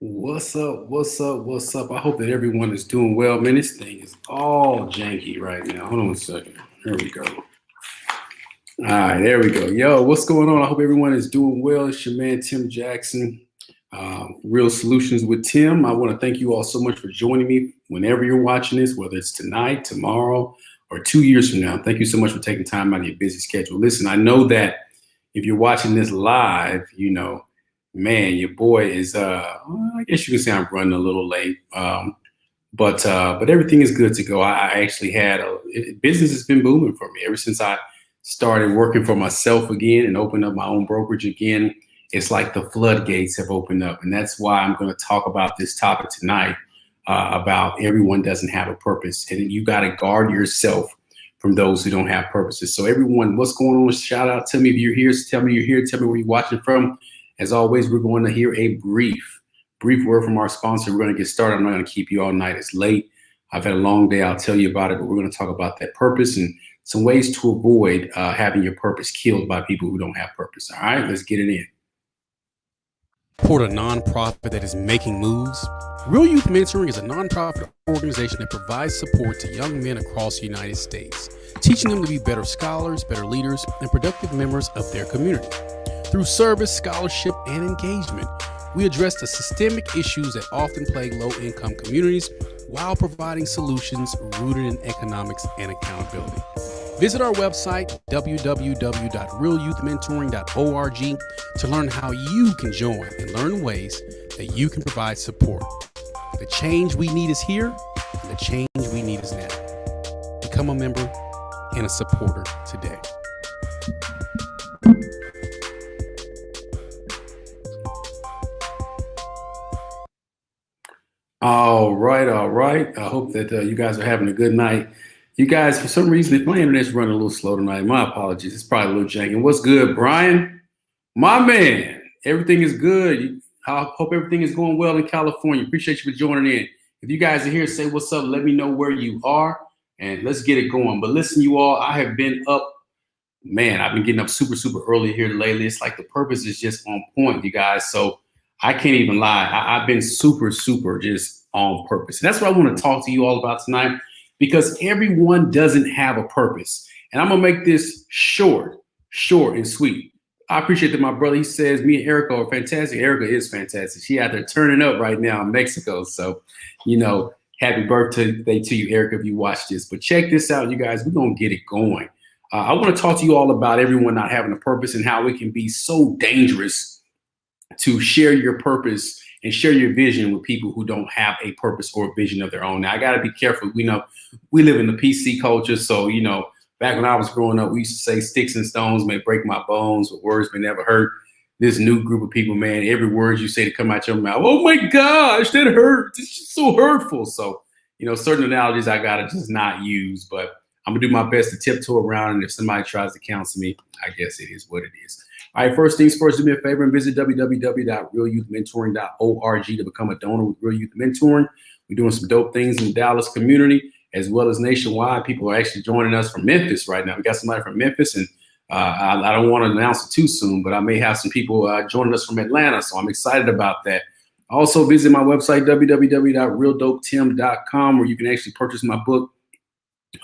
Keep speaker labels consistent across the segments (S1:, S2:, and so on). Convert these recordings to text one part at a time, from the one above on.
S1: What's up? What's up? What's up? I hope that everyone is doing well. Man, this thing is all janky right now. Hold on a second. There we go. All right, there we go. Yo, what's going on? I hope everyone is doing well. It's your man, Tim Jackson, Real Solutions with Tim. I want to thank you all so much for joining me whenever you're watching this, whether it's tonight, tomorrow, or 2 years from now. Thank you so much for taking time out of your busy schedule. Listen, I know that if you're watching this live, man, your boy is well, I guess you can say I'm running a little late. But everything is good to go. I actually had business has been booming for me ever since I started working for myself again and opened up my own brokerage again. It's like the floodgates have opened up, and that's why I'm going to talk about this topic tonight, about everyone doesn't have a purpose, and you got to guard yourself from those who don't have purposes. So everyone, what's going on? Shout out to me if you're here. Tell me you're here. Tell me where you're watching from. As always, we're going to hear a brief word from our sponsor. We're going to get started. I'm not going to keep you all night. It's late. I've had a long day. I'll tell you about it, but we're going to talk about that purpose and some ways to avoid having your purpose killed by people who don't have purpose. All right, let's get it in. Support a nonprofit that is making moves. Real Youth Mentoring is a nonprofit organization that provides support to young men across the United States, teaching them to be better scholars, better leaders, and productive members of their community. Through service, scholarship, and engagement, we address the systemic issues that often plague low-income communities while providing solutions rooted in economics and accountability. Visit our website, www.realyouthmentoring.org, to learn how you can join and learn ways that you can provide support. The change we need is here, and the change we need is now. Become a member and a supporter today. All right, all right. I hope that you guys are having a good night. You guys, for some reason, if my internet's running a little slow tonight, my apologies. It's probably a little janky. What's good, Brian? My man, everything is good. I hope everything is going well in California. Appreciate you for joining in. If you guys are here, say what's up. Let me know where you are, and let's get it going. But listen, you all, I have been up. Man, I've been getting up super, super early here lately. It's like the purpose is just on point, you guys. So I can't even lie. I've been super, super just on purpose. And that's what I want to talk to you all about tonight, because everyone doesn't have a purpose. And I'm going to make this short and sweet. I appreciate that my brother, he says me and Erica are fantastic. Erica is fantastic. She out there turning up right now in Mexico. So, happy birthday to you, Erica, if you watch this. But check this out, you guys. We're going to get it going. I want to talk to you all about everyone not having a purpose and how it can be so dangerous to share your purpose and share your vision with people who don't have a purpose or a vision of their own. Now, I got to be careful. We know we live in the PC culture. So, back when I was growing up, we used to say sticks and stones may break my bones, but words may never hurt. This new group of people, man, every word you say to come out your mouth, oh my gosh, that hurt. It's just so hurtful. So, certain analogies I got to just not use, but I'm going to do my best to tiptoe around. And if somebody tries to counsel me, I guess it is what it is. All right, first things first, do me a favor and visit www.realyouthmentoring.org to become a donor with Real Youth Mentoring. We're doing some dope things in the Dallas community as well as nationwide. People are actually joining us from Memphis right now. We got somebody from Memphis, and I don't want to announce it too soon, but I may have some people joining us from Atlanta, so I'm excited about that. Also, visit my website, www.realdopetim.com, where you can actually purchase my book,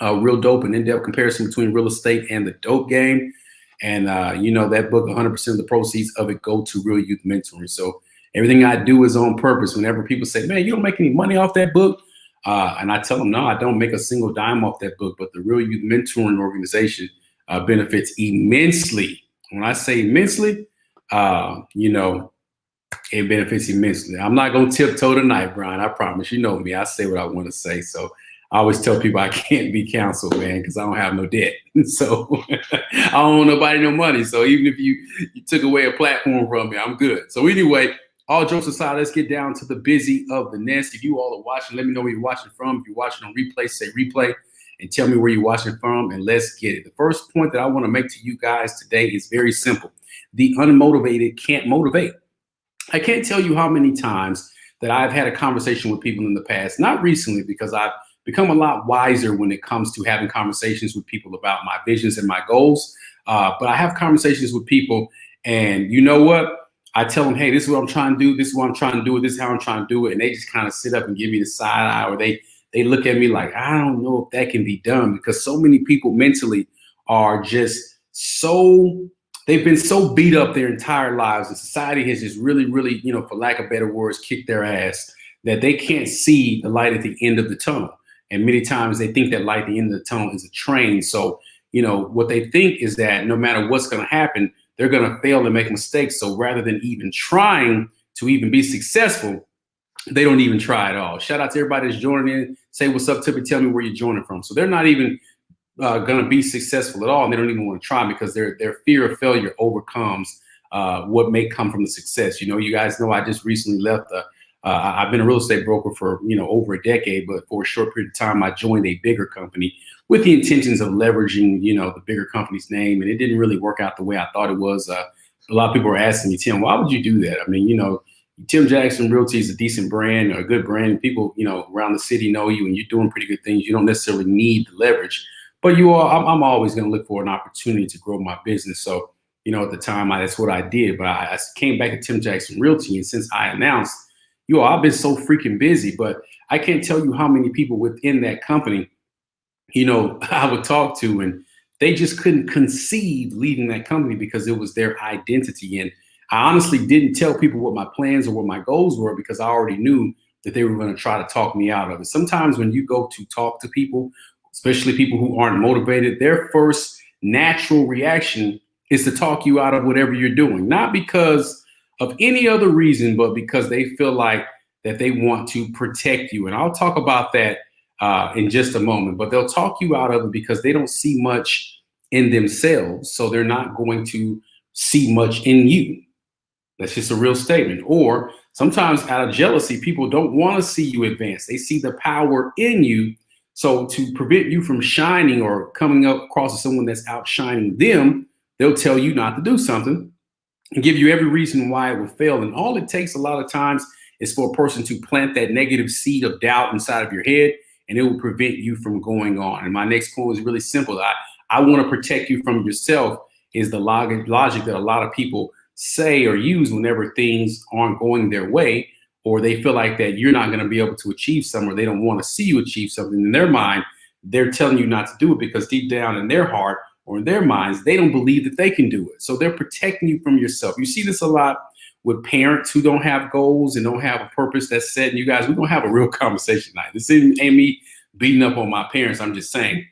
S1: Real Dope, an in-depth comparison between real estate and the dope game. And, that book, 100% of the proceeds of it go to Real Youth Mentoring. So everything I do is on purpose. Whenever people say, man, you don't make any money off that book. And I tell them, no, I don't make a single dime off that book. But the Real Youth Mentoring organization benefits immensely. When I say immensely, it benefits immensely. I'm not going to tiptoe tonight, Brian. I promise. You know me. I say what I want to say. So I always tell people I can't be counseled, man, because I don't have no debt. So I don't owe nobody no money. So even if you took away a platform from me, I'm good. So anyway, all jokes aside, let's get down to the busy of the nest. If you all are watching, let me know where you're watching from. If you're watching on replay, say replay and tell me where you're watching from, and let's get it. The first point that I want to make to you guys today is very simple. The unmotivated can't motivate. I can't tell you how many times that I've had a conversation with people in the past, not recently, because I've become a lot wiser when it comes to having conversations with people about my visions and my goals. But I have conversations with people, and you know what? I tell them, hey, this is what I'm trying to do. This is what I'm trying to do. This is how I'm trying to do it. And they just kind of sit up and give me the side eye, or they look at me like, I don't know if that can be done, because so many people mentally are just they've been so beat up their entire lives, and society has just really, really, for lack of better words, kicked their ass, that they can't see the light at the end of the tunnel. And many times they think that light at the end of the tunnel is a train. So, what they think is that no matter what's going to happen, they're going to fail and make mistakes. So rather than even trying to even be successful, they don't even try at all. Shout out to everybody that's joining in. Say what's up, Tippy. Tell me where you're joining from. So they're not even going to be successful at all, and they don't even want to try, because their fear of failure overcomes what may come from the success. You guys know I just recently left. I've been a real estate broker for over a decade, but for a short period of time, I joined a bigger company with the intentions of leveraging the bigger company's name, and it didn't really work out the way I thought it was. A lot of people are asking me, Tim, why would you do that? I mean, Tim Jackson Realty is a decent brand, or a good brand, and people around the city know you, and you're doing pretty good things. You don't necessarily need the leverage. But I'm always going to look for an opportunity to grow my business. So, at the time, that's what I did. But I came back to Tim Jackson Realty. And since I announced, I've been so freaking busy. But I can't tell you how many people within that company, I would talk to, and they just couldn't conceive leaving that company because it was their identity. And I honestly didn't tell people what my plans or what my goals were, because I already knew that they were going to try to talk me out of it. Sometimes when you go to talk to people, especially people who aren't motivated, their first natural reaction is to talk you out of whatever you're doing, not because of any other reason, but because they feel like that they want to protect you. And I'll talk about that in just a moment, but they'll talk you out of it because they don't see much in themselves. So they're not going to see much in you. That's just a real statement. Or sometimes out of jealousy, people don't want to see you advance. They see the power in you. So to prevent you from shining or coming up across as someone that's outshining them, they'll tell you not to do something and give you every reason why it will fail. And all it takes a lot of times is for a person to plant that negative seed of doubt inside of your head, and it will prevent you from going on. And my next point is really simple. I want to protect you from yourself is the logic that a lot of people say or use whenever things aren't going their way, or they feel like that you're not going to be able to achieve something, or they don't want to see you achieve something. In their mind, they're telling you not to do it because deep down in their heart or in their minds, they don't believe that they can do it. So they're protecting you from yourself. You see this a lot with parents who don't have goals and don't have a purpose that's set. And you guys, we're going to have a real conversation tonight. This ain't me beating up on my parents. I'm just saying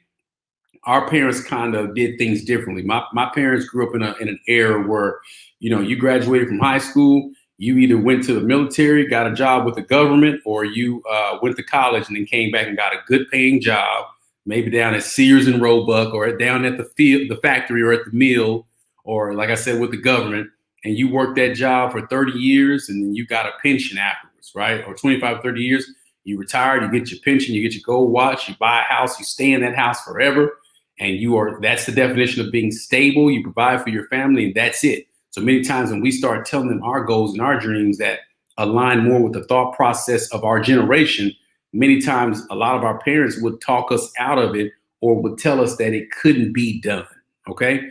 S1: our parents kind of did things differently. My parents grew up in an era where, you graduated from high school, you either went to the military, got a job with the government, or you went to college and then came back and got a good paying job, maybe down at Sears and Roebuck, or down at the factory, or at the mill, or like I said, with the government. And you worked that job for 30 years and then you got a pension afterwards, right? Or 25, 30 years, you retired, you get your pension, you get your gold watch, you buy a house, you stay in that house forever. And that's the definition of being stable. You provide for your family, and that's it. So many times when we start telling them our goals and our dreams that align more with the thought process of our generation, many times a lot of our parents would talk us out of it, or would tell us that it couldn't be done. Okay.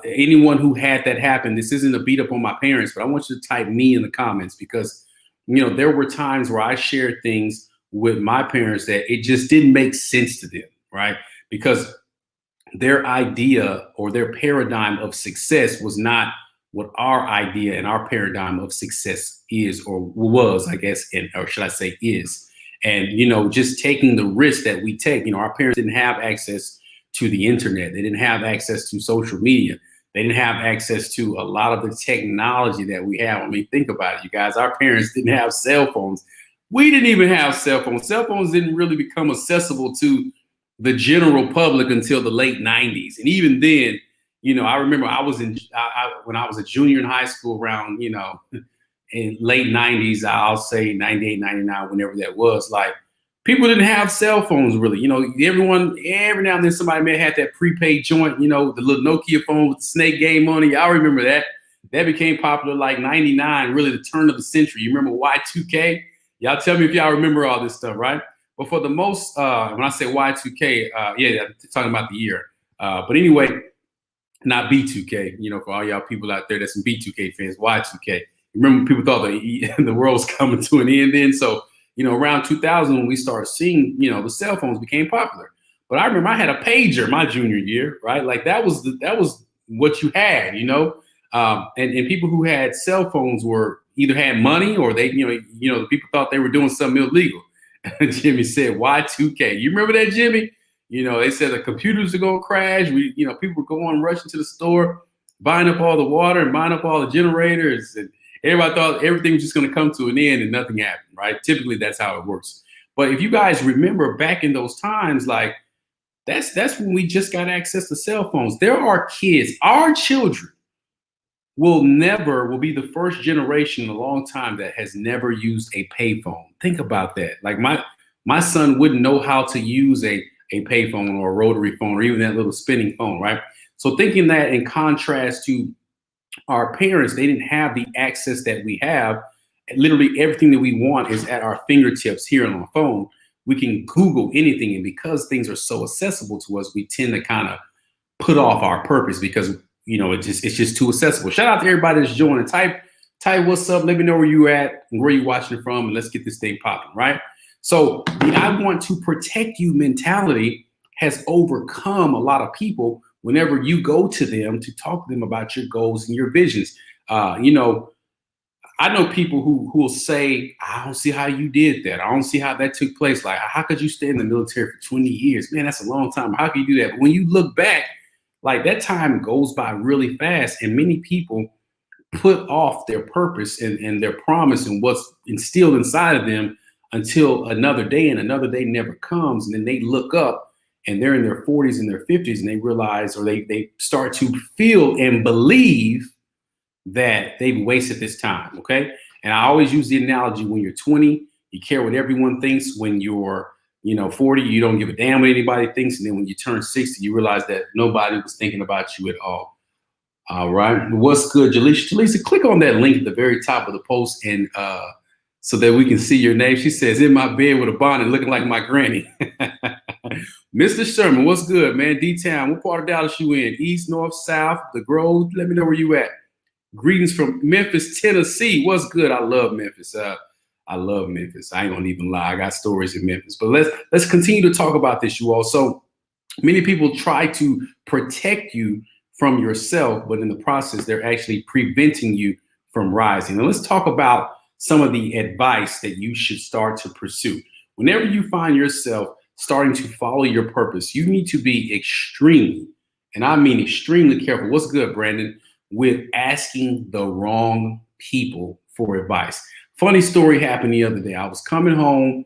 S1: Anyone who had that happen, this isn't a beat up on my parents, but I want you to type me in the comments, because, there were times where I shared things with my parents that it just didn't make sense to them. Right. Because their idea or their paradigm of success was not what our idea and our paradigm of success is, or was, I guess, or should I say is. And, just taking the risk that we take, our parents didn't have access to the internet. They didn't have access to social media. They didn't have access to a lot of the technology that we have. I mean, think about it, you guys. Our parents didn't have cell phones. We didn't even have cell phones. Cell phones didn't really become accessible to the general public until the late 90s. And even then, I remember I was when I was a junior in high school around, in late 90s, I'll say 98, 99, whenever that was, like, people didn't have cell phones really. Everyone, every now and then somebody may have had that prepaid joint, the little Nokia phone with the snake game on it. Y'all remember that? That became popular like 99, really the turn of the century. You remember Y2K? Y'all tell me if y'all remember all this stuff, right? But for the most, when I say Y2K, yeah, I'm talking about the year. But anyway, not B2K, for all y'all people out there that's some B2K fans, Y2K. Remember, people thought the world was coming to an end then. So, around 2000, when we started seeing, the cell phones became popular. But I remember I had a pager my junior year, right? Like that was what you had, and people who had cell phones were either had money or they, the people thought they were doing something illegal. Jimmy said Y2K. You remember that, Jimmy? They said the computers are going to crash. People were going rushing to the store, buying up all the water and buying up all the generators. And everybody thought everything was just going to come to an end and nothing happened, right? Typically, that's how it works. But if you guys remember back in those times, like that's when we just got access to cell phones. There are kids, our children will be the first generation in a long time that has never used a payphone. Think about that. Like my son wouldn't know how to use a payphone or a rotary phone or even that little spinning phone, right? So thinking that in contrast to our parents, they didn't have the access that we have. Literally everything that we want is at our fingertips here on our phone. We can Google anything, and because things are so accessible to us, we tend to kind of put off our purpose because it's just too accessible. Shout out to everybody that's joining. Type what's up. Let me know where you at and where you watching it from, and let's get this thing popping, right? So the I want to protect you mentality has overcome a lot of people whenever you go to them to talk to them about your goals and your visions. I know people who will say, I don't see how you did that. I don't see how that took place. Like, how could you stay in the military for 20 years? Man, that's a long time. How can you do that? But when you look back, like that time goes by really fast, and many people put off their purpose and their promise and what's instilled inside of them until another day, and another day never comes. And then they look up and they're in their 40s and their 50s, and they realize, or they start to feel and believe that they've wasted this time. Okay. And I always use the analogy, when you're 20, you care what everyone thinks. When you're 40, you don't give a damn what anybody thinks. And then when you turn 60, you realize that nobody was thinking about you at all. All right. What's good, Jaleesa? Jaleesa, click on that link at the very top of the post, and so that we can see your name. She says, in my bed with a bonnet looking like my granny. Mr. Sherman, what's good, man? D-Town, what part of Dallas you in? East, north, south, the Grove? Let me know where you at. Greetings from Memphis, Tennessee. What's good? I love Memphis. I love Memphis. I ain't gonna even lie. I got stories in Memphis. But let's continue to talk about this, you all. So many people try to protect you from yourself, but in the process, they're actually preventing you from rising. And let's talk about some of the advice that you should start to pursue. Whenever you find yourself starting to follow your purpose, you need to be extremely, and I mean extremely careful. What's good, Brandon? With asking the wrong people for advice. Funny story happened the other day. I was coming home.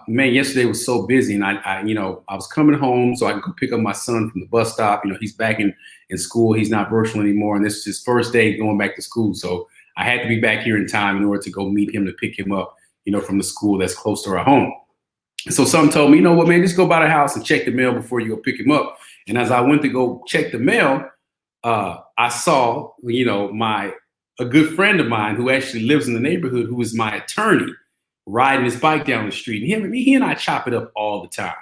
S1: Man, yesterday was so busy, and I was coming home so I could go pick up my son from the bus stop. He's back in school. He's not virtual anymore, and this is his first day going back to school. So I had to be back here in time in order to go meet him to pick him up, from the school that's close to our home. So something told me, you know what, man, just go by the house and check the mail before you go pick him up. And as I went to go check the mail, I saw, a good friend of mine who actually lives in the neighborhood, who is my attorney, riding his bike down the street. And he and I chop it up all the time,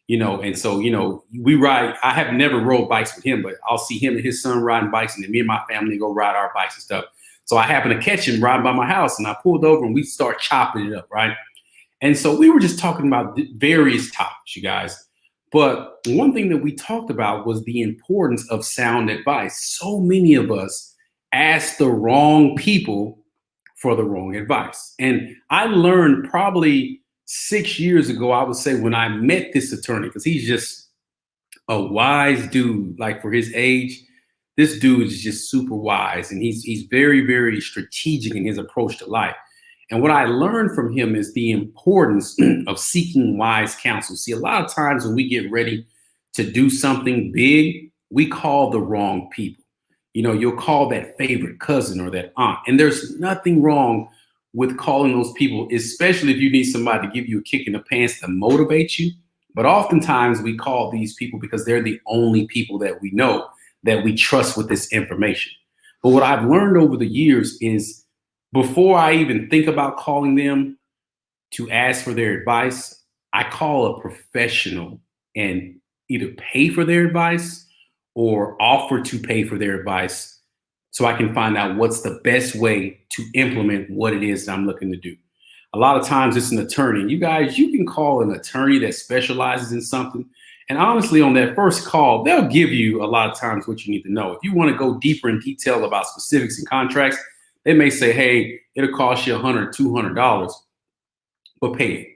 S1: and so, we ride. I have never rode bikes with him, but I'll see him and his son riding bikes, and then me and my family go ride our bikes and stuff. So I happened to catch him riding by my house, and I pulled over and we start chopping it up, right? And so we were just talking about various topics, you guys. But one thing that we talked about was the importance of sound advice. So many of us ask the wrong people for the wrong advice. And I learned probably 6 years ago, I would say, when I met this attorney, because he's just a wise dude, like for his age. This dude is just super wise, and he's very, very strategic in his approach to life. And what I learned from him is the importance of seeking wise counsel. See, a lot of times when we get ready to do something big, we call the wrong people. You'll call that favorite cousin or that aunt. And there's nothing wrong with calling those people, especially if you need somebody to give you a kick in the pants to motivate you. But oftentimes we call these people because they're the only people that we know that we trust with this information. But what I've learned over the years is, before I even think about calling them to ask for their advice, I call a professional and either pay for their advice or offer to pay for their advice so I can find out what's the best way to implement what it is that I'm looking to do. A lot of times it's an attorney. You guys, you can call an attorney that specializes in something. And honestly, on that first call, they'll give you a lot of times what you need to know. If you want to go deeper in detail about specifics and contracts, they may say, hey, it'll cost you $100, $200, but pay it.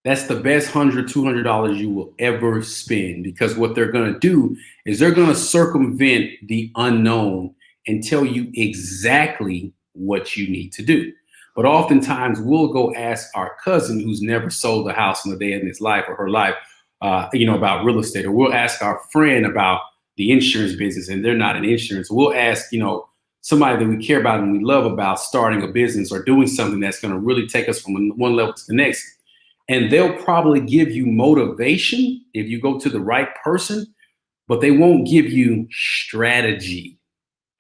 S1: That's the best $100, $200 you will ever spend, because what they're going to do is they're going to circumvent the unknown and tell you exactly what you need to do. But oftentimes we'll go ask our cousin who's never sold a house in a day in his life or her life, about real estate, or we'll ask our friend about the insurance business and they're not in insurance. We'll ask, somebody that we care about and we love about starting a business or doing something that's going to really take us from one level to the next. And they'll probably give you motivation if you go to the right person, but they won't give you strategy.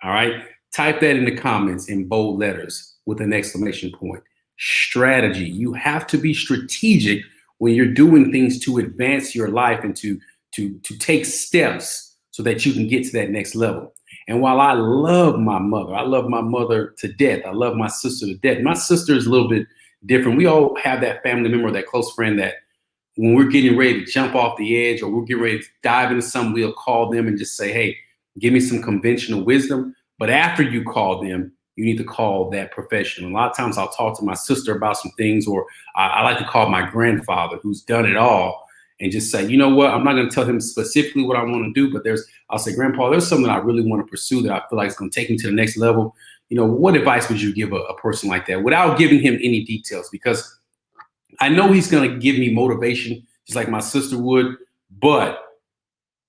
S1: All right. Type that in the comments in bold letters with an exclamation point. Strategy. You have to be strategic when you're doing things to advance your life and to take steps so that you can get to that next level. And while I love my mother to death. I love my sister to death. My sister is a little bit different. We all have that family member, that close friend that when we're getting ready to jump off the edge or we're getting ready to dive into something, we'll call them and just say, hey, give me some conventional wisdom. But after you call them, you need to call that professional. A lot of times I'll talk to my sister about some things, or I like to call my grandfather who's done it all and just say, you know what, I'm not going to tell him specifically what I want to do, but I'll say, Grandpa, there's something I really want to pursue that I feel like is going to take me to the next level. What advice would you give a person like that without giving him any details? Because I know he's going to give me motivation just like my sister would. But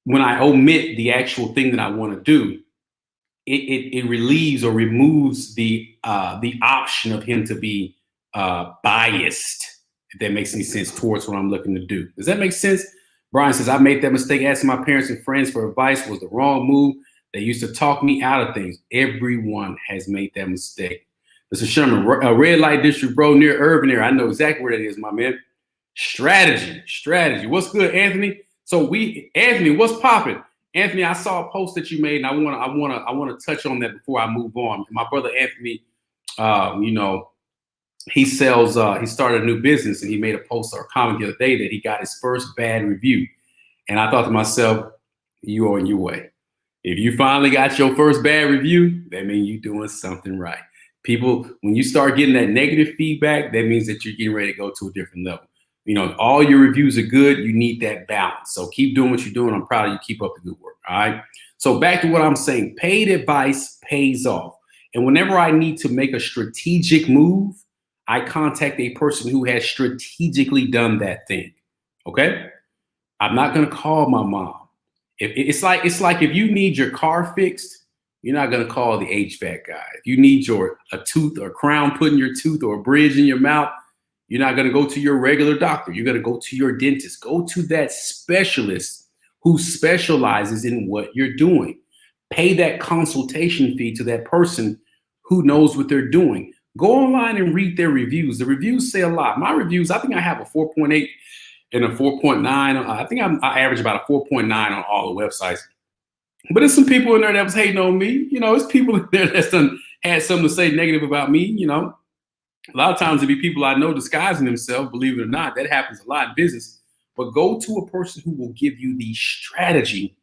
S1: when I omit the actual thing that I want to do, it relieves or removes the option of him to be biased, if that makes any sense, towards what I'm looking to do. Does that make sense? Brian says, I made that mistake. Asking my parents and friends for advice was the wrong move. They used to talk me out of things. Everyone has made that mistake. Mr. Sherman, a red light district, bro, near Urban area. I know exactly where that is, my man. Strategy. What's good, Anthony? So Anthony, what's popping? Anthony, I saw a post that you made, and I want to touch on that before I move on. My brother Anthony, he started a new business, and he made a post or a comment the other day that he got his first bad review. And I thought to myself, you on your way. If you finally got your first bad review, that means you're doing something right. People, when you start getting that negative feedback, that means that you're getting ready to go to a different level. All your reviews are good. You need that balance. So keep doing what you're doing. I'm proud of you. Keep up the good work. All right. So back to what I'm saying. Paid advice pays off. And whenever I need to make a strategic move, I contact a person who has strategically done that thing. Okay. I'm not going to call my mom. It's like if you need your car fixed, you're not going to call the HVAC guy. If you need a tooth or crown put in your tooth or a bridge in your mouth, you're not going to go to your regular doctor. You're going to go to your dentist. Go to that specialist who specializes in what you're doing. Pay that consultation fee to that person who knows what they're doing. Go online and read their reviews. The reviews say a lot. My reviews, I think I have a 4.8 and a 4.9. I think I average about a 4.9 on all the websites. But there's some people in there that was hating on me. It's people in there that's had something to say negative about me. A lot of times it be people I know disguising themselves, believe it or not. That happens a lot in business. But go to a person who will give you the strategy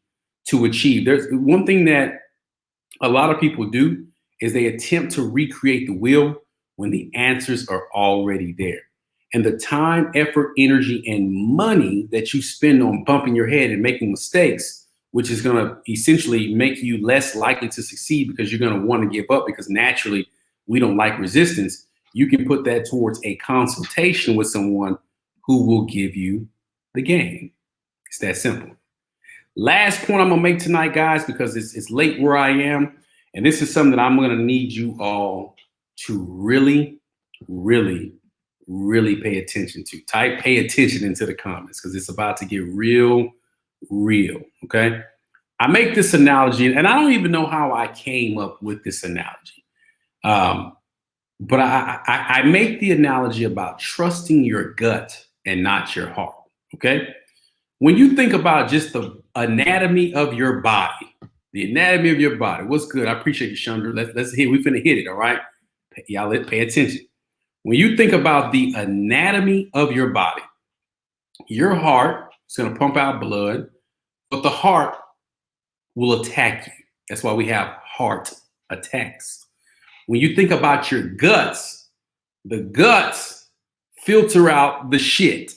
S1: to achieve. There's one thing that a lot of people do is they attempt to recreate the wheel when the answers are already there. And the time, effort, energy, and money that you spend on bumping your head and making mistakes, which is going to essentially make you less likely to succeed because you're going to want to give up, because naturally we don't like resistance. You can put that towards a consultation with someone who will give you the game. It's that simple. Last point I'm going to make tonight, guys, because it's late where I am. And this is something that I'm going to need you all to really, really, really pay attention to. Type pay attention into the comments, because it's about to get real. Okay. I make this analogy, and I don't even know how I came up with this analogy. But I make the analogy about trusting your gut and not your heart. Okay. When you think about just the anatomy of your body, The anatomy of your body. What's good? I appreciate you, Chandra. Let's hit. We finna hit it. All right, y'all. Pay attention. When you think about the anatomy of your body, your heart is gonna pump out blood, but the heart will attack you. That's why we have heart attacks. When you think about your guts, the guts filter out the shit.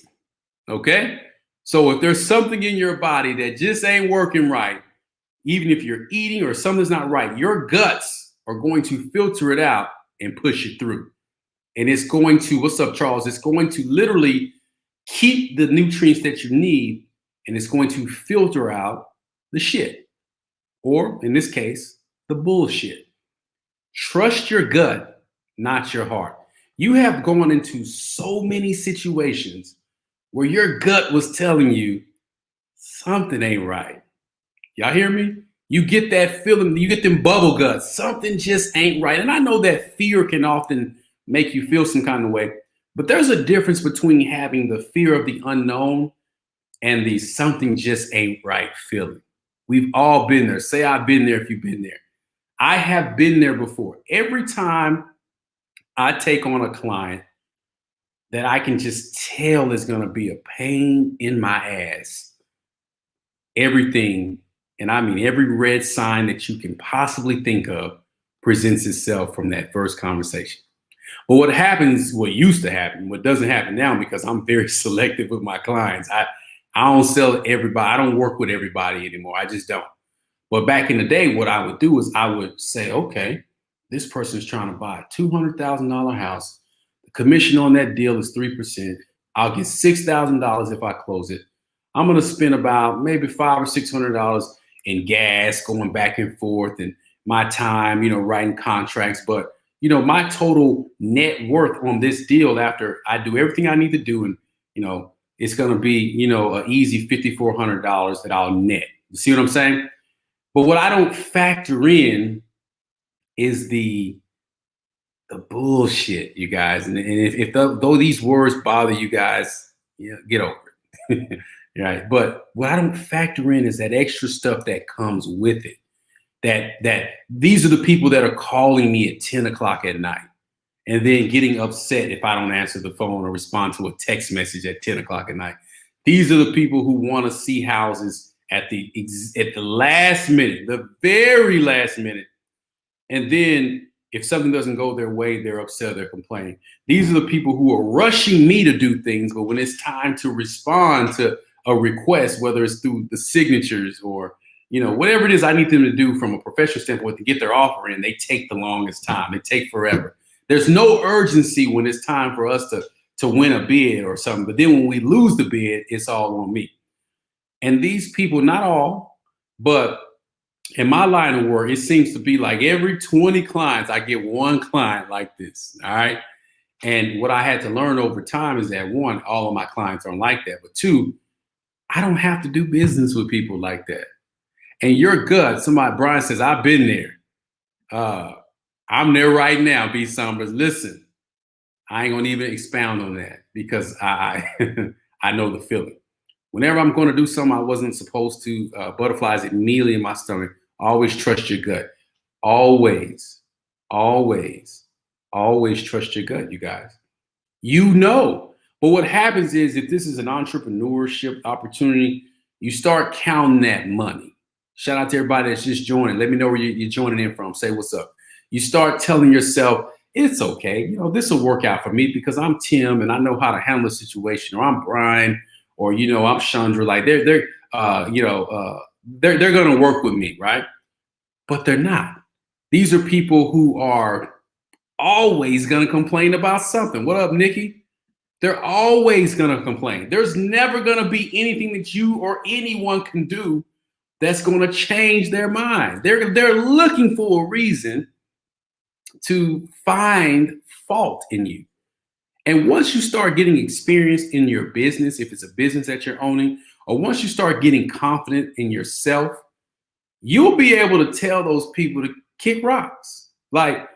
S1: Okay? So if there's something in your body that just ain't working right, even if you're eating or something's not right, your guts are going to filter it out and push it through. And it's going to, what's up, Charles? It's going to literally keep the nutrients that you need, and it's going to filter out the shit. Or in this case, the bullshit. Trust your gut, not your heart. You have gone into so many situations where your gut was telling you something ain't right. Y'all hear me? You get that feeling, you get them bubble guts, something just ain't right. And I know that fear can often make you feel some kind of way, but there's a difference between having the fear of the unknown and the something just ain't right feeling. We've all been there. Say I've been there if you've been there. I have been there before. Every time I take on a client that I can just tell is going to be a pain in my ass, everything, and I mean every red sign that you can possibly think of presents itself from that first conversation. But what happens, what used to happen, what doesn't happen now, because I'm very selective with my clients. I don't sell everybody. I don't work with everybody anymore. I just don't. But back in the day, what I would do is I would say, okay, this person's trying to buy a $200,000 house. The commission on that deal is 3%. I'll get $6,000 if I close it. I'm going to spend about maybe $500 or $600 in gas going back and forth and my time, writing contracts. But, my total net worth on this deal after I do everything I need to do, and, it's going to be, an easy $5,400 that I'll net. You see what I'm saying? But what I don't factor in is the bullshit, you guys. And if though these words bother you guys, get over it. Right. But what I don't factor in is that extra stuff that comes with it. That these are the people that are calling me at 10 o'clock at night and then getting upset if I don't answer the phone or respond to a text message at 10 o'clock at night. These are the people who want to see houses at the last minute, the very last minute. And then if something doesn't go their way, they're upset, they're complaining. These are the people who are rushing me to do things, but when it's time to respond to a request, whether it's through the signatures or, whatever it is I need them to do from a professional standpoint to get their offer in, they take the longest time. They take forever. There's no urgency when it's time for us to win a bid or something. But then when we lose the bid, it's all on me. And these people, not all, but in my line of work, it seems to be like every 20 clients, I get one client like this. All right. And what I had to learn over time is that one, all of my clients aren't like that. But two, I don't have to do business with people like that. And your gut, Brian says, I've been there. I'm there right now, B. Summers. Listen, I ain't going to even expound on that because I I know the feeling. Whenever I'm going to do something I wasn't supposed to, butterflies immediately in my stomach. Always trust your gut. Always, always, always trust your gut, you guys. But what happens is if this is an entrepreneurship opportunity, you start counting that money. Shout out to everybody that's just joining. Let me know where you're joining in from. Say what's up. You start telling yourself, it's okay. This will work out for me because I'm Tim and I know how to handle a situation, or I'm Brian, or I'm Chandra. Like they're going to work with me, right? But they're not. These are people who are always going to complain about something. What up, Nikki? They're always going to complain. There's never going to be anything that you or anyone can do that's going to change their mind. They're looking for a reason to find fault in you. And once you start getting experience in your business, if it's a business that you're owning, or once you start getting confident in yourself, you'll be able to tell those people to kick rocks. Like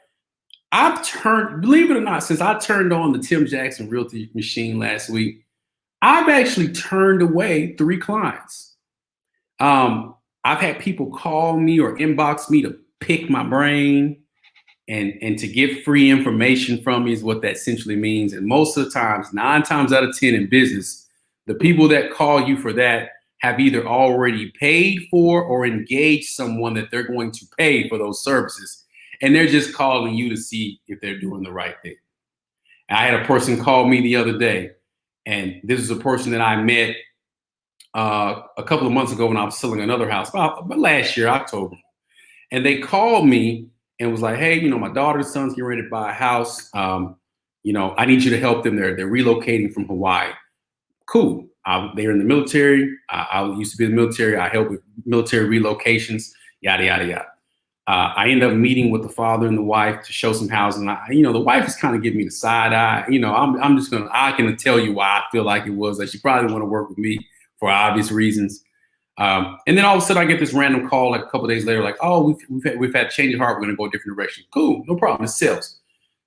S1: believe it or not, since I turned on the Tim Jackson Realty machine last week, I've actually turned away 3 clients. I've had people call me or inbox me to pick my brain and to get free information from me is what that essentially means. And most of the times, 9 times out of 10 in business, the people that call you for that have either already paid for or engaged someone that they're going to pay for those services. And they're just calling you to see if they're doing the right thing. I had a person call me the other day, and this is a person that I met a couple of months ago when I was selling another house, about last year, October. And they called me and was like, hey, my daughter's son's getting ready to buy a house. I need you to help them. They're relocating from Hawaii. Cool. They're in the military. I used to be in the military. I help with military relocations, yada, yada, yada. I ended up meeting with the father and the wife to show some housing. The wife is kind of giving me the side eye. I can tell you why I feel like it was that she probably want to work with me for obvious reasons. And then all of a sudden I get this random call like a couple of days later, like, oh, we've had change of heart. We're going to go a different direction. Cool. No problem. It's sales.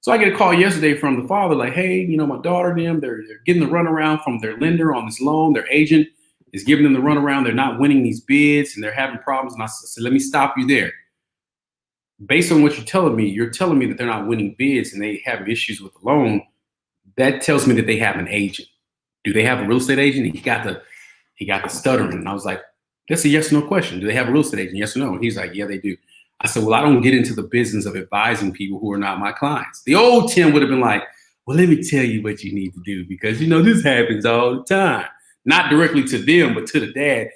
S1: So I get a call yesterday from the father, like, hey, my daughter, they're getting the runaround from their lender on this loan. Their agent is giving them the runaround. They're not winning these bids and they're having problems. And I said, let me stop you there. Based on what you're telling me that they're not winning bids and they have issues with the loan. That tells me that they have an agent. Do they have a real estate agent? He got the stuttering. And I was like, that's a yes or no question. Do they have a real estate agent? Yes or no? And he's like, yeah, they do. I said, well, I don't get into the business of advising people who are not my clients. The old Tim would have been like, well, let me tell you what you need to do because, this happens all the time. Not directly to them, but to the dad.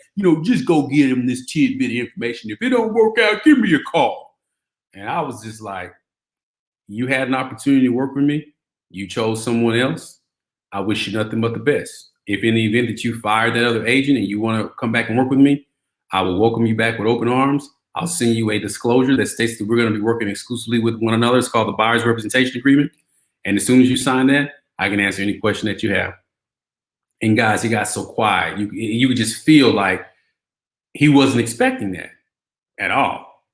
S1: Just go get him this tidbit of information. If it don't work out, give me a call. And I was just like, you had an opportunity to work with me. You chose someone else. I wish you nothing but the best. If in the event that you fired that other agent and you want to come back and work with me, I will welcome you back with open arms. I'll send you a disclosure that states that we're going to be working exclusively with one another. It's called the Buyer's Representation Agreement. And as soon as you sign that, I can answer any question that you have. And guys, he got so quiet. You could just feel like he wasn't expecting that at all.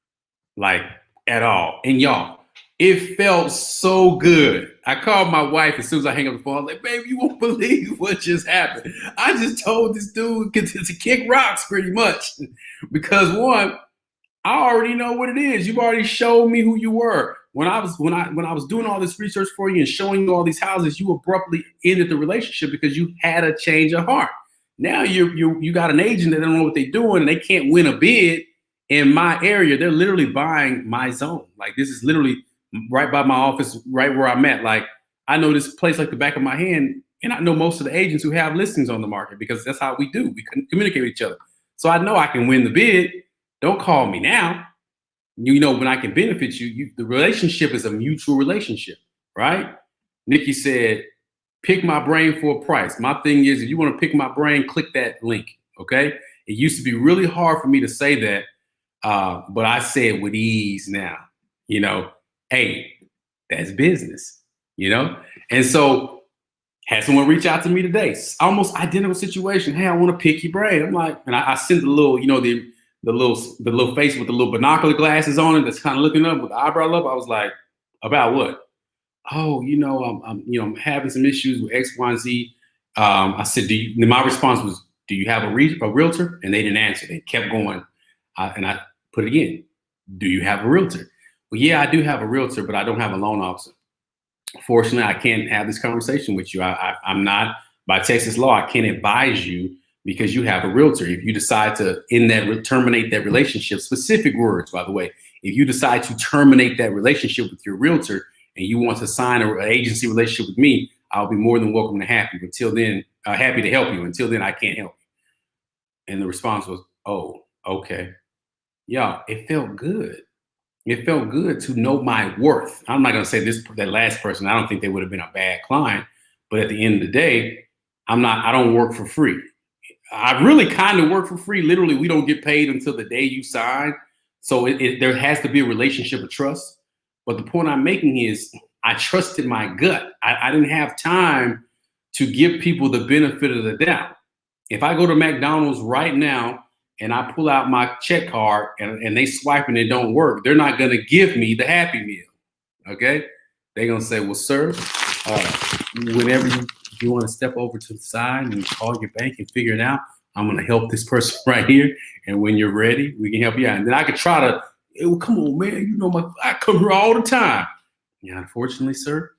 S1: Like, at all. And y'all, it felt so good. I called my wife as soon as I hang up the phone. I was like, baby, you won't believe what just happened. I just told this dude to kick rocks pretty much. Because one, I already know what it is. You've already showed me who you were. When I was doing all this research for you and showing you all these houses, you abruptly ended the relationship because you had a change of heart. Now you got an agent that don't know what they're doing and they can't win a bid. In my area, they're literally buying my zone. Like this is literally right by my office, right where I'm at. Like I know this place like the back of my hand, and I know most of the agents who have listings on the market because that's how we do. We communicate with each other. So I know I can win the bid. Don't call me now. When I can benefit you, the relationship is a mutual relationship, right? Nikki said, pick my brain for a price. My thing is, if you want to pick my brain, click that link, okay? It used to be really hard for me to say that. But I say it with ease now, hey, that's business, And so had someone reach out to me today, almost identical situation. Hey, I want to pick your brain. I'm like, and I sent the little, the little face with the little binocular glasses on it that's kind of looking up with the eyebrow up. I was like, about what? Oh, I'm having some issues with X, Y, and Z. I said, my response was, do you have a realtor? And they didn't answer. They kept going. And I put it again. Do you have a realtor? Well, yeah, I do have a realtor, but I don't have a loan officer. Fortunately, I can't have this conversation with you. I'm not, by Texas law, I can't advise you because you have a realtor. If you decide to terminate that relationship, specific words, by the way, if you decide to terminate that relationship with your realtor and you want to sign an agency relationship with me, I'll be more than welcome to help you. Until then, happy to help you. Until then, I can't help you. And the response was, oh, okay. Yeah, it felt good. It felt good to know my worth. I'm not going to say that last person, I don't think they would have been a bad client. But at the end of the day, I don't work for free. I really kind of work for free. Literally, we don't get paid until the day you sign. So there has to be a relationship of trust. But the point I'm making is I trusted my gut. I didn't have time to give people the benefit of the doubt. If I go to McDonald's right now and I pull out my check card and they swipe and it don't work, they're not going to give me the Happy Meal. Okay? They're going to say, well, sir, whenever you want to step over to the side and call your bank and figure it out, I'm going to help this person right here. And when you're ready, we can help you out. And then I could try to, well, come on, man, you know, I come here all the time. Yeah, unfortunately, sir,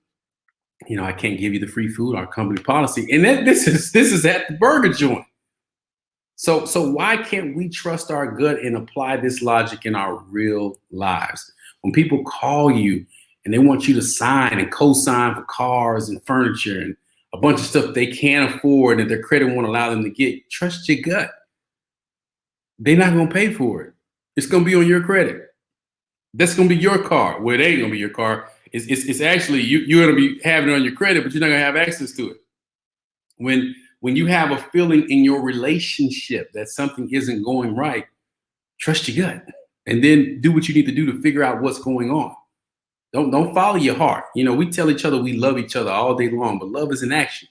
S1: you know, I can't give you the free food, our company policy. And then this is at the burger joint. So why can't we trust our gut and apply this logic in our real lives? When people call you and they want you to sign and co-sign for cars and furniture and a bunch of stuff they can't afford and their credit won't allow them to get, trust your gut. They're not going to pay for it. It's going to be on your credit. That's going to be your car. Well, it ain't going to be your car. It's actually, you're going to be having it on your credit, but you're not going to have access to it. When you have a feeling in your relationship that something isn't going right, trust your gut and then do what you need to do to figure out what's going on. Don't follow your heart. You know, we tell each other we love each other all day long, but love is in action.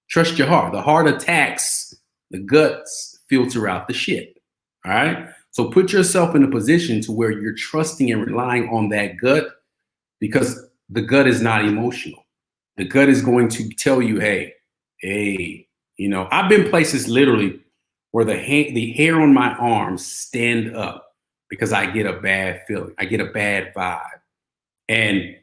S1: Trust your heart. The heart attacks, the guts filter out the shit. All right. So put yourself in a position to where you're trusting and relying on that gut, because the gut is not emotional. The gut is going to tell you, hey, you know, I've been places literally where the hair on my arms stand up because I get a bad feeling. I get a bad vibe. And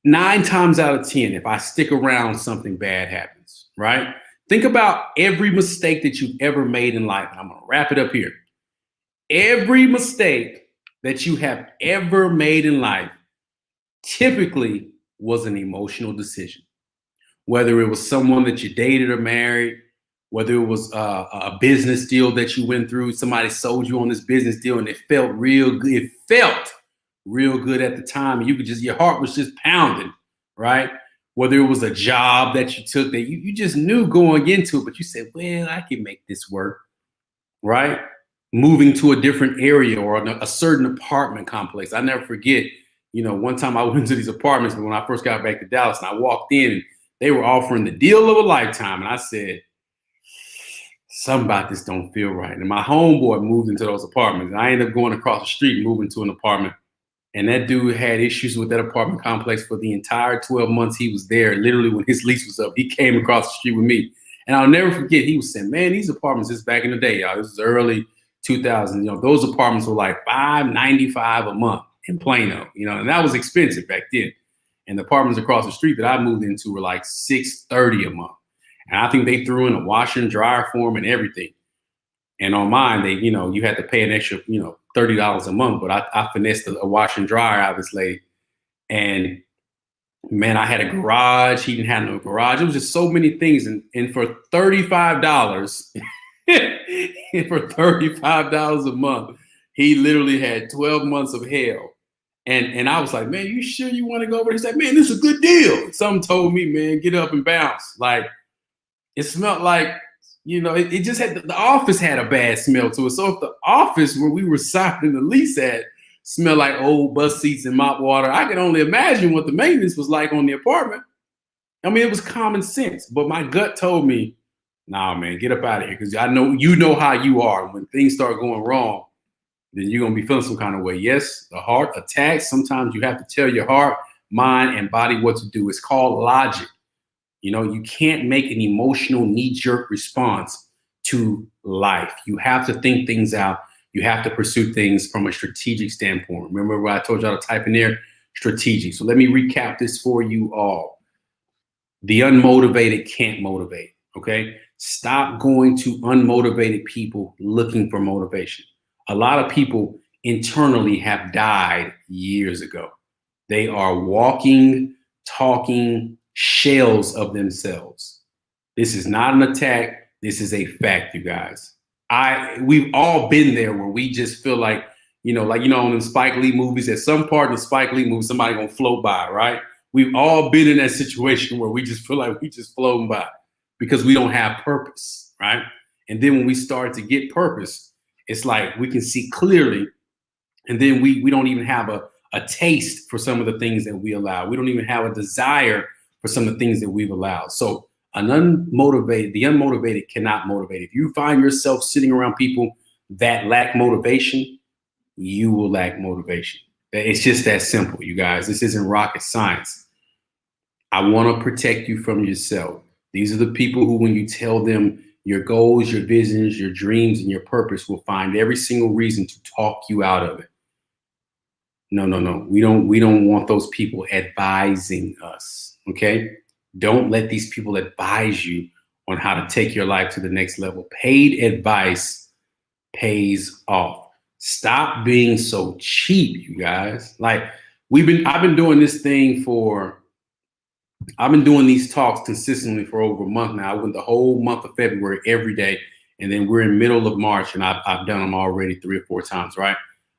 S1: 9 times out of 10, if I stick around, something bad happens, right? Think about every mistake that you've ever made in life. And I'm going to wrap it up here. Every mistake that you have ever made in life typically was an emotional decision. Whether it was someone that you dated or married, whether it was a business deal that you went through, somebody sold you on this business deal and it felt real good. It felt real good at the time. And you could just, your heart was just pounding, right? Whether it was a job that you took that you just knew going into it, but you said, well, I can make this work, right? Moving to a different area or a certain apartment complex. I never forget, you know, one time I went into these apartments when I first got back to Dallas and I walked in and they were offering the deal of a lifetime. And I said, something about this don't feel right. And my homeboy moved into those apartments. And I ended up going across the street and moving to an apartment. And that dude had issues with that apartment complex for the entire 12 months he was there. Literally, when his lease was up, he came across the street with me. And I'll never forget, he was saying, man, these apartments, this back in the day, y'all, this is early 2000s. You know, those apartments were like $595 a month in Plano, you know, and that was expensive back then. And the apartments across the street that I moved into were like $630 a month. And I think they threw in a washer and dryer for him and everything. And on mine, they, you know, you had to pay an extra, you know, $30 a month. But I finessed a washer and dryer out of this lady. And man, I had a garage. He didn't have no garage. It was just so many things. And for $35, for $35 a month, he literally had 12 months of hell. And I was like, man, you sure you want to go over? He's like, man, this is a good deal. Something told me, man, get up and bounce. Like, it smelled like, you know, it just had, the office had a bad smell to it. So if the office where we were signing the lease at smelled like old bus seats and mop water, I could only imagine what the maintenance was like on the apartment. I mean, it was common sense, but my gut told me, nah, man, get up out of here. Because I know, you know how you are. When things start going wrong, then you're going to be feeling some kind of way. Yes, the heart attacks. Sometimes you have to tell your heart, mind, and body what to do. It's called logic. You know, you can't make an emotional knee-jerk response to life. You have to think things out. You have to pursue things from a strategic standpoint. Remember what I told y'all to type in there? Strategic. So let me recap this for you all. The unmotivated can't motivate, okay? Stop going to unmotivated people looking for motivation. A lot of people internally have died years ago. They are walking, talking shells of themselves. This is not an attack. This is a fact, you guys. We've all been there where we just feel like, in the Spike Lee movies, at some part of the Spike Lee movie, somebody gonna float by, right? We've all been in that situation where we just feel like we just floating by because we don't have purpose, right? And then when we start to get purpose, it's like we can see clearly, and then we don't even have a taste for some of the things that we allow. We don't even have a desire for some of the things that we've allowed. So the unmotivated cannot motivate. If you find yourself sitting around people that lack motivation, you will lack motivation. It's just that simple, you guys. This isn't rocket science. I want to protect you from yourself. These are the people who, when you tell them, Your goals, your visions, your dreams, and your purpose will find every single reason to talk you out of it. No, no, no. We don't want those people advising us. Okay. Don't let these people advise you on how to take your life to the next level. Paid advice pays off. Stop being so cheap, you guys. Like I've been doing this thing I've been doing these talks consistently for over a month now. I went the whole month of February every day. And then we're in middle of March and I've done them already 3 or 4 times, right?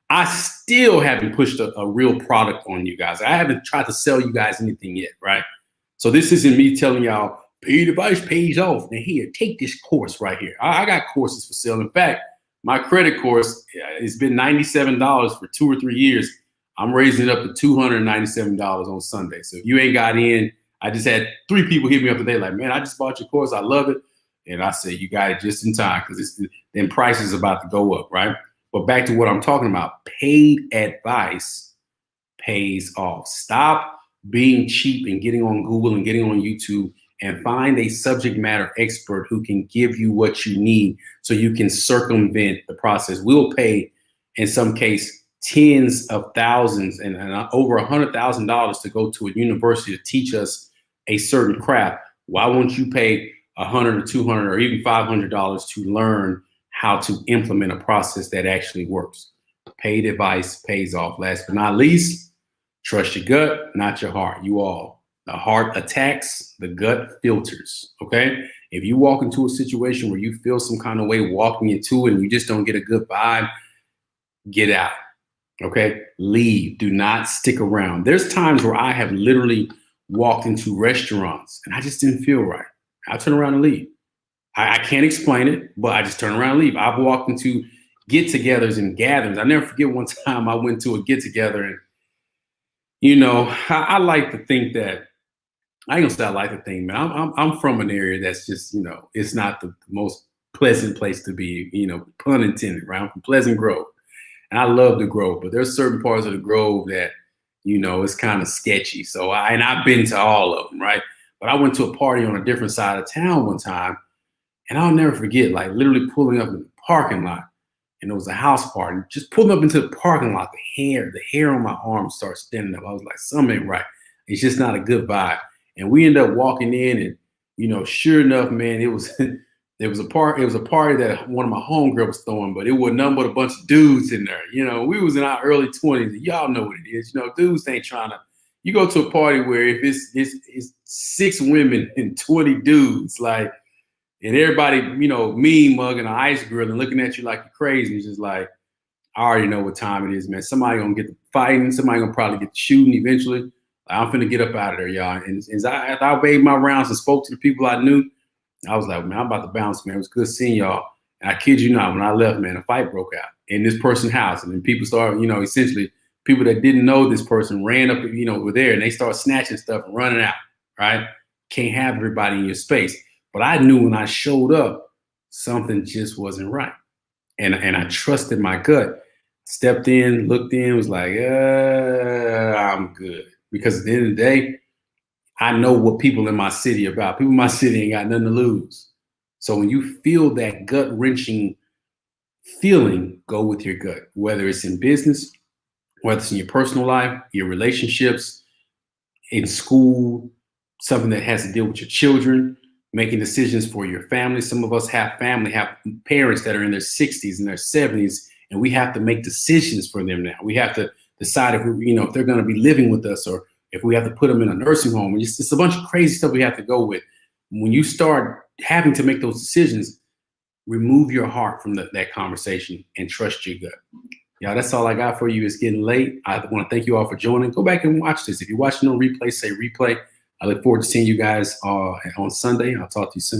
S1: I still haven't pushed a real product on you guys. I haven't tried to sell you guys anything yet, right? So this isn't me telling y'all, paid advice pays off. Now here, take this course right here. I got courses for sale. In fact, my credit course, it's been $97 for 2 or 3 years. I'm raising it up to $297 on Sunday. So if you ain't got in, I just had 3 people hit me up today like, man, I just bought your course. I love it. And I said, you got it just in time because then price is about to go up, right? But back to what I'm talking about, paid advice pays off. Stop being cheap and getting on Google and getting on YouTube and find a subject matter expert who can give you what you need so you can circumvent the process. We'll pay, in some case, tens of thousands and over $100,000 to go to a university to teach us a certain craft. Why won't you pay $100 or $200 or even $500 to learn how to implement a process that actually works? Paid advice pays off. Last but not least, trust your gut, not your heart. You all, the heart attacks, the gut filters. Okay. If you walk into a situation where you feel some kind of way walking into it and you just don't get a good vibe, get out. Okay. Leave. Do not stick around. There's times where I have literally walked into restaurants and I just didn't feel right. I turn around and leave. I can't explain it, but I just turn around and leave. I've walked into get-togethers and gatherings. I never forget one time I went to a get-together and, you know, I like to think that, I ain't gonna say I like to think, man, I'm from an area that's just, you know, it's not the most pleasant place to be, you know, pun intended, right? I'm from Pleasant Grove and I love the Grove, but there's certain parts of the Grove that, you know, it's kind of sketchy. So I've been to all of them, right? But I went to a party on a different side of town one time. And I'll never forget, like literally pulling up in the parking lot, and it was a house party. Just pulling up into the parking lot, the hair on my arm starts standing up. I was like, something ain't right. It's just not a good vibe. And we ended up walking in, and you know, sure enough, man, it was it was a party that one of my homegirls was throwing, but it was nothing but a bunch of dudes in there. You know, we was in our early 20s, and y'all know what it is. You know, dudes ain't trying to. You go to a party where if it's 6 women and 20 dudes, like. And everybody, you know, mean mugging an ice grill and looking at you like you're crazy. It's just like, I already know what time it is, man. Somebody gonna get the fighting. Somebody gonna probably get the shooting eventually. I'm finna get up out of there, y'all. And as I weighed my rounds and spoke to the people I knew, I was like, man, I'm about to bounce, man. It was good seeing y'all. And I kid you not, when I left, man, a fight broke out in this person's house. And then people started, you know, essentially people that didn't know this person ran up, you know, were there and they start snatching stuff and running out, right? Can't have everybody in your space. But I knew when I showed up, something just wasn't right. And I trusted my gut. Stepped in, looked in, was like, I'm good. Because at the end of the day, I know what people in my city are about. People in my city ain't got nothing to lose. So when you feel that gut-wrenching feeling, go with your gut. Whether it's in business, whether it's in your personal life, your relationships, in school, something that has to deal with your children, making decisions for your family. Some of us have parents that are in their 60s and their 70s, and we have to make decisions for them now. We have to decide if if they're going to be living with us or if we have to put them in a nursing home. It's a bunch of crazy stuff we have to go with. When you start having to make those decisions, remove your heart from that conversation and trust your gut. Y'all, that's all I got for you. It's getting late. I want to thank you all for joining. Go back and watch this. If you're watching on replay, say replay. I look forward to seeing you guys on Sunday. I'll talk to you soon.